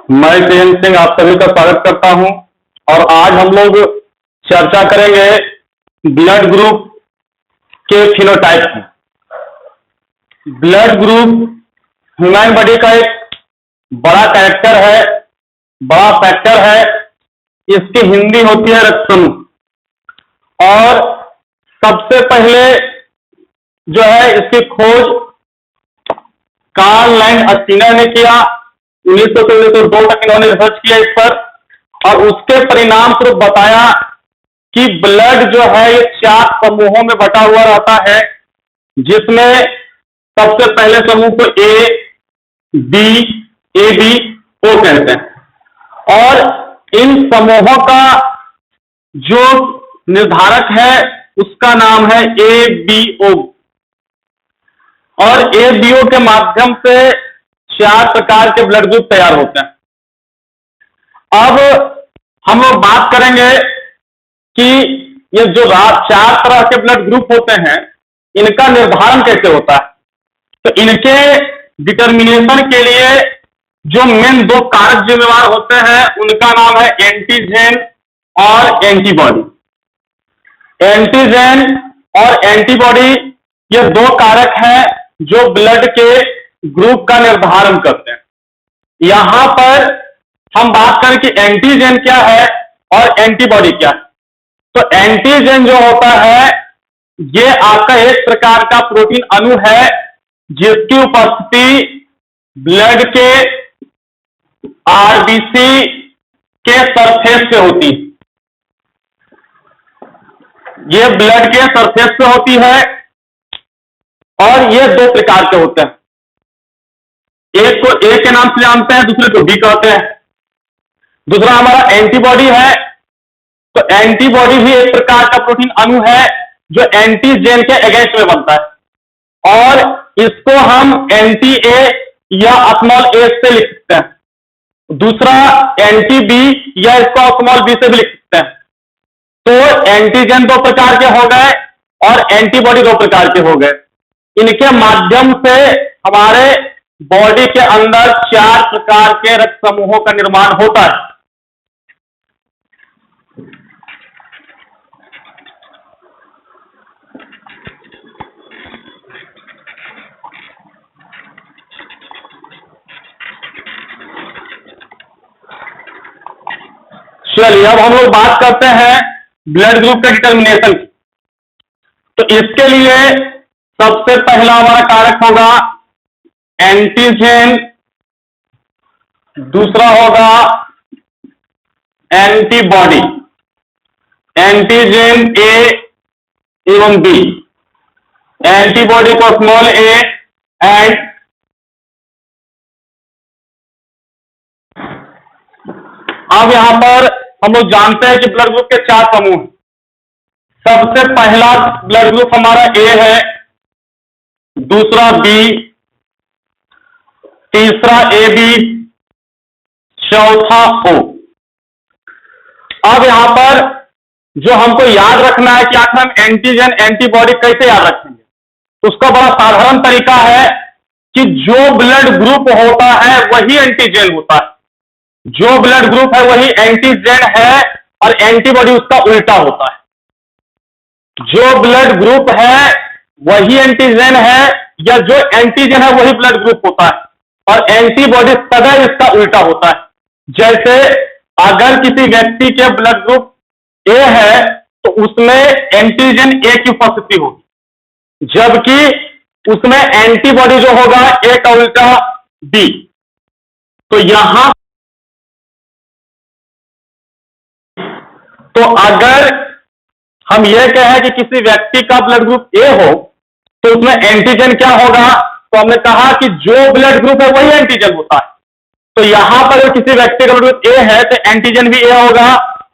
मैं तेज सिंह आप सभी का स्वागत करता हूं और आज हम लोग चर्चा करेंगे ब्लड ग्रुप के फिनोटाइप की। ब्लड ग्रुप ह्यूमन बॉडी का एक बड़ा कैरेक्टर है, बड़ा फैक्टर है। इसकी हिंदी होती है रक्त समूह। और सबसे पहले जो है इसकी खोज कार्ल लैंड स्टीनर ने किया। 1900 से 1902 तक इन्होंने रिसर्च किया इस पर और उसके परिणाम स्वरूप बताया कि ब्लड जो है ये 4 समूहों में बटा हुआ रहता है, जिसमें सबसे पहले समूह को ए बी ओ कहते हैं। और इन समूहों का जो निर्धारक है उसका नाम है ABO। और ABO के माध्यम से 4 प्रकार के ब्लड ग्रुप तैयार होते हैं। अब हम लोग बात करेंगे कि ये जो 4 तरह के ब्लड ग्रुप होते हैं इनका निर्धारण कैसे होता है। तो इनके डिटर्मिनेशन के लिए जो मेन 2 कारक जिम्मेवार होते हैं उनका नाम है एंटीजन और एंटीबॉडी। एंटीजन और एंटीबॉडी ये 2 कारक हैं जो ब्लड के ग्रुप का निर्धारण करते हैं। यहां पर हम बात करें कि एंटीजन क्या है और एंटीबॉडी क्या है। तो एंटीजन जो होता है ये आपका एक प्रकार का प्रोटीन अणु है जिसकी उपस्थिति ब्लड के आरबीसी के सरफेस पे होती है। ये ब्लड के सरफेस पे होती है और ये 2 प्रकार के होते हैं। एक को ए के नाम से जानते हैं, दूसरे को बी कहते हैं। दूसरा हमारा एंटीबॉडी है। तो एंटीबॉडी भी एक प्रकार का प्रोटीन अणु है जो एंटीजन के अगेंस्ट में बनता है और इसको हम एंटी ए या स्मॉल ए से लिख सकते हैं। दूसरा एंटी बी या इसको स्मॉल बी से भी लिख सकते हैं। तो एंटीजन 2 प्रकार के हो गए और एंटीबॉडी 2 प्रकार के हो गए। इनके माध्यम से हमारे बॉडी के अंदर 4 प्रकार के रक्त समूहों का निर्माण होता है। चलिए अब हम लोग बात करते हैं ब्लड ग्रुप के डिटर्मिनेशन की। तो इसके लिए सबसे पहला हमारा कारक होगा एंटीजन, दूसरा होगा एंटीबॉडी। एंटीजन ए एवं बी, एंटीबॉडी को स्मॉल ए एंड अब यहां पर हम लोग जानते हैं कि ब्लड ग्रुप के 4 समूह हैं। सबसे पहला ब्लड ग्रुप हमारा ए है, दूसरा बी, तीसरा AB, चौथा O। अब यहां पर जो हमको याद रखना है कि आखिर हम एंटीजन एंटीबॉडी कैसे याद रखेंगे। उसका बड़ा साधारण तरीका है कि जो ब्लड ग्रुप होता है वही एंटीजन होता है, जो ब्लड ग्रुप है वही एंटीजन है और एंटीबॉडी उसका उल्टा होता है। जो ब्लड ग्रुप है वही एंटीजन है या जो एंटीजन है वही ब्लड ग्रुप होता है और एंटीबॉडी सदैव इसका उल्टा होता है। जैसे अगर किसी व्यक्ति के ब्लड ग्रुप ए है तो उसमें एंटीजन ए की उपस्थिति होगी, जबकि उसमें एंटीबॉडी जो होगा ए का उल्टा बी। तो यहां तो अगर हम यह कहें कि किसी व्यक्ति का ब्लड ग्रुप ए हो तो उसमें एंटीजन क्या होगा, तो हमने कहा कि जो ब्लड ग्रुप है वही एंटीजन होता है। तो यहां पर अगर किसी व्यक्ति का ब्लड ग्रुप ए है तो एंटीजन भी ए होगा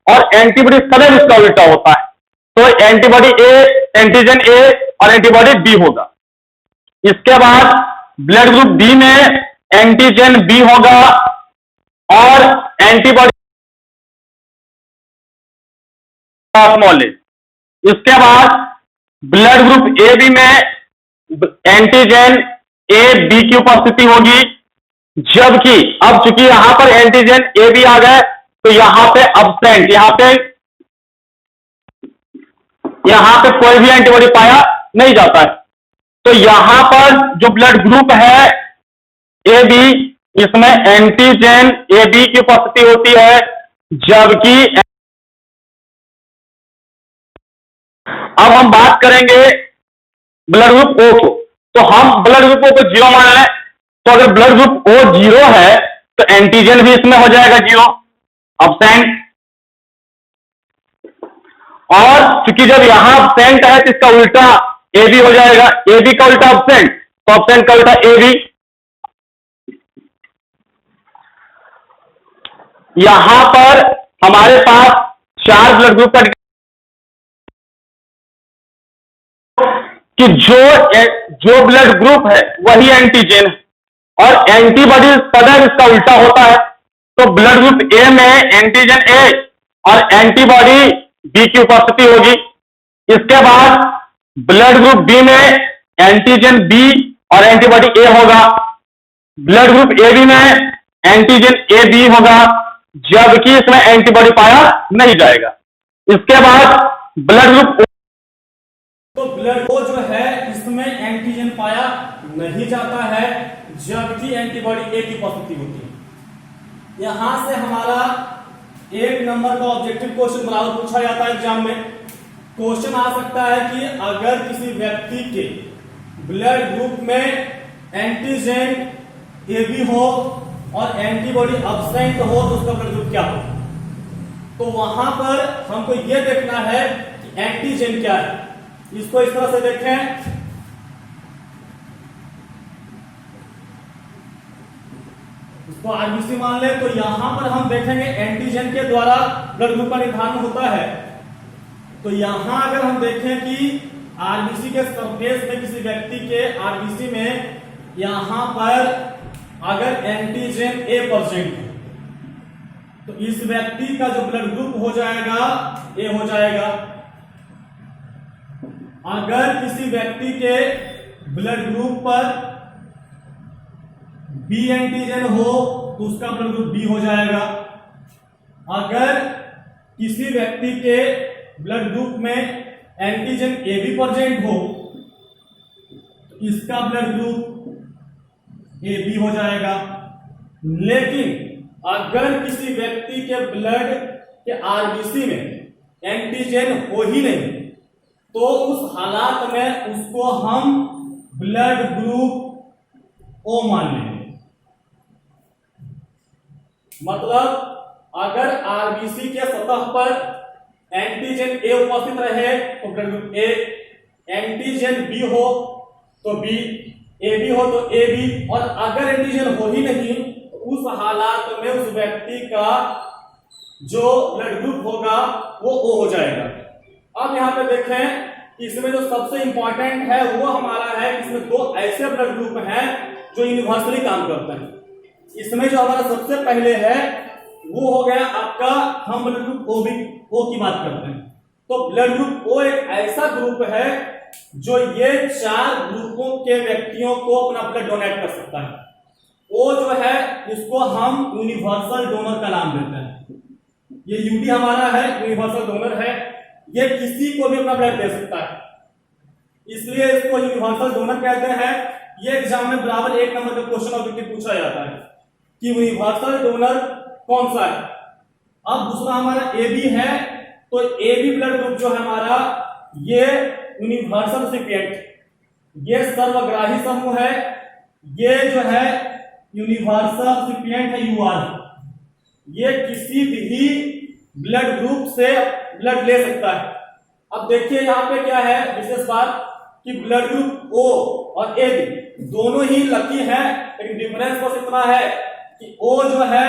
और एंटीबॉडी सदैव इसका उल्टा होता है। तो एंटीबॉडी ए, एंटीजन ए और एंटीबॉडी बी होगा। इसके बाद ब्लड ग्रुप बी में एंटीजन बी होगा और एंटीबॉडी स्मॉल ए। इसके बाद ब्लड ग्रुप ए बी में एंटीजन ए बी की उपस्थिति होगी जबकि अब चूंकि यहां पर एंटीजन ए बी आ गए तो यहां पे अब्सेंट, यहां पे कोई भी एंटीबॉडी पाया नहीं जाता है। तो यहां पर जो ब्लड ग्रुप है ए बी, इसमें एंटीजन ए बी की उपस्थिति होती है, जबकि अब हम बात करेंगे ब्लड ग्रुप ओ को। तो हम ब्लड ग्रुप ओ को जीरो मान लें, तो अगर ब्लड ग्रुप ओ जीरो है तो एंटीजन भी इसमें हो जाएगा जीरो, अब्सेंट। और चूंकि जब यहां अब्सेंट है तो इसका उल्टा ए बी हो जाएगा, ए बी का उल्टा अब्सेंट, तो अब्सेंट का उल्टा ए बी। यहां पर हमारे पास चार ब्लड ग्रुप का कि जो ब्लड ग्रुप है वही एंटीजन है और एंटीबॉडी सदैव इसका उल्टा होता है। तो ब्लड ग्रुप ए में एंटीजन ए और एंटीबॉडी बी की उपस्थिति होगी। इसके बाद ब्लड ग्रुप बी में एंटीजन बी और एंटीबॉडी ए होगा। ब्लड ग्रुप ए बी में एंटीजन ए बी होगा, जबकि इसमें एंटीबॉडी पाया नहीं जाएगा। इसके बाद ब्लड ग्रुप तो ब्लड ओ जो है इसमें एंटीजन पाया नहीं जाता है, जबकि एंटीबॉडी ए की उपस्थिति होती है। यहां से हमारा 1 नंबर का ऑब्जेक्टिव क्वेश्चन बराबर पूछा जाता है एग्जाम में। क्वेश्चन आ सकता है कि अगर किसी व्यक्ति के ब्लड ग्रुप में एंटीजन ए बी हो और एंटीबॉडी अब्सेंट हो तो उसका ब्लड ग्रुप क्या हो। तो वहां पर हमको यह देखना है कि एंटीजन क्या है। इसको इस तरह से देखें, इसको आरबीसी मान ले, तो यहां पर हम देखेंगे एंटीजन के द्वारा ब्लड ग्रुप का निर्धारण होता है। तो यहां अगर हम देखें कि आरबीसी के सरफेस में किसी व्यक्ति के आरबीसी में यहां पर अगर एंटीजन ए परसेंट है तो इस व्यक्ति का जो ब्लड ग्रुप हो जाएगा ए हो जाएगा। अगर किसी व्यक्ति के ब्लड ग्रुप पर बी एंटीजन हो तो उसका ब्लड ग्रुप बी हो जाएगा। अगर किसी व्यक्ति के ब्लड ग्रुप में एंटीजन ए बी प्रेजेंट हो तो इसका ब्लड ग्रुप ए बी हो जाएगा। लेकिन अगर किसी व्यक्ति के ब्लड के आरबीसी में एंटीजन हो ही नहीं तो उस हालात में उसको हम ब्लड ग्रुप ओ मान लेंगे। मतलब अगर आरबीसी के सतह पर एंटीजन ए उपस्थित रहे तो blood group A, antigen B हो तो बी, ए बी हो तो ए बी, और अगर एंटीजन हो ही नहीं तो उस हालात में उस व्यक्ति का जो ब्लड ग्रुप होगा वो ओ हो जाएगा। अब यहां पे देखें, इसमें जो सबसे इंपॉर्टेंट है वो हमारा है, इसमें 2 ऐसे ब्लड ग्रुप हैं जो यूनिवर्सली काम करते हैं। इसमें जो हमारा सबसे पहले है वो हो गया आपका, हम ब्लड ग्रुप ओ की बात करते हैं। तो ब्लड ग्रुप ओ एक ऐसा ग्रुप है जो ये 4 ग्रुपों के व्यक्तियों को अपना ब्लड डोनेट कर सकता है। ओ जो है इसको हम यूनिवर्सल डोनर का नाम देते हैं। ये यूडी हमारा है, यूनिवर्सल डोनर है, ये किसी को भी अपना ब्लड दे सकता है, इसलिए इसको यूनिवर्सल डोनर कहते हैं। ये एग्जाम में बराबर 1 नंबर का क्वेश्चन ऑब्जेक्टिव पूछा जाता है कि यूनिवर्सल डोनर कौन सा है। अब दूसरा हमारा ए बी है, तो ए बी ब्लड ग्रुप जो है हमारा ये यूनिवर्सल रेसिपिएंट, ये सर्वग्राही समूह है, ये जो है यूनिवर्सल रेसिपिएंट है यूआर। ये किसी भी ब्लड ग्रुप से ब्लड ले सकता है। अब देखिए यहां पे क्या है विशेष बात कि ब्लड ग्रुप ओ और ए बी दोनों ही लकी है, लेकिन डिफरेंस बस इतना है कि ओ जो है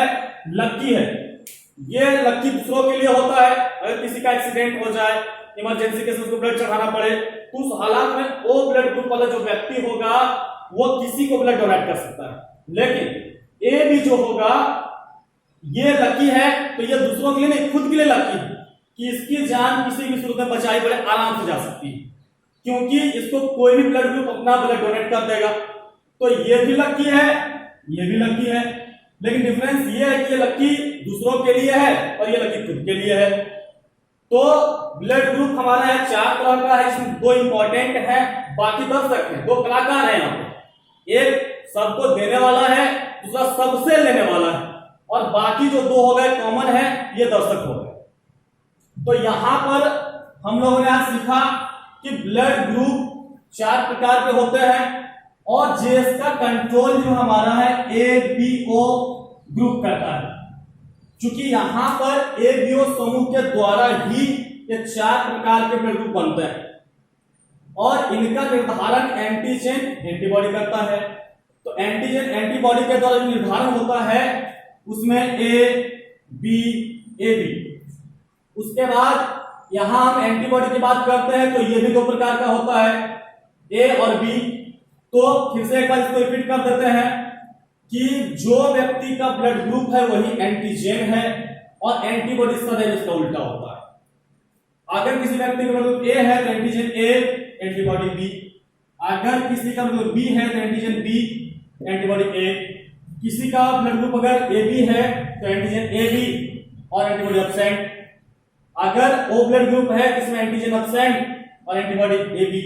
लकी है, ये लकी दूसरों के लिए होता है। अगर किसी का एक्सीडेंट हो जाए, इमरजेंसी केस में उसको ब्लड चढ़ाना पड़े, तो उस हालात में ओ ब्लड ग्रुप वाला जो व्यक्ति होगा वो किसी को ब्लड डोनेट कर सकता है। लेकिन ए बी जो होगा ये लकी है, तो ये दूसरों के लिए नहीं, खुद के लिए लकी है कि इसकी जान किसी भी सूरत में बचाई बड़े आराम से जा सकती है, क्योंकि इसको कोई भी ब्लड ग्रुप अपना ब्लड डोनेट कर देगा। तो ये भी लकी है, ये भी लकी है, लेकिन डिफरेंस ये है कि ये लकी दूसरों के लिए है और ये लकी खुद के लिए है। तो ब्लड ग्रुप हमारा है 4 तरह का है, इसमें 2 इंपॉर्टेंट है, बाकी 10 रखते हैं। 2 कलाकार हैं यहाँ पे, एक सबको देने वाला है, दूसरा सबसे लेने वाला है, और बाकी जो 2 हो गए कॉमन है, ये दर्शक हो गए। तो यहां पर हम लोगों ने आज सीखा कि ब्लड ग्रुप 4 प्रकार के होते हैं और जेएस का कंट्रोल जो हमारा है एबीओ ग्रुप करता है। क्योंकि यहां पर एबीओ समूह के द्वारा ही ये 4 प्रकार के ब्लड ग्रुप बनते हैं और इनका निर्धारण एंटीजन एंटीबॉडी करता है। तो एंटीजन एंटीबॉडी के द्वारा जो निर्धारण होता है उसमें ए बी ए बी। उसके बाद यहां हम एंटीबॉडी की बात करते हैं तो ये भी 2 प्रकार का होता है, ए और बी। तो फिर से एक बार इसको रिपीट कर देते हैं कि जो व्यक्ति का ब्लड ग्रुप है वही एंटीजन है और एंटीबॉडी सदैव इसका उल्टा होता है। अगर किसी व्यक्ति का ब्लड ग्रुप ए है तो एंटीजन ए, एंटीबॉडी बी। अगर किसी का ब्लड ग्रुप बी है तो एंटीजन बी, एंटीबॉडी ए। किसी का ब्लड ग्रुप अगर ए बी है तो एंटीजन ए बी और एंटीबॉडी एब्सेंट। अगर ओ ब्लड ग्रुप है जिसमें एंटीजन एब्सेंट और एंटीबॉडी ए बी।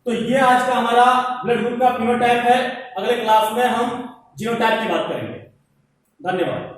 तो ये आज का हमारा ब्लड ग्रुप का फिनोटाइप है। अगले क्लास में हम जीनोटाइप की बात करेंगे। धन्यवाद।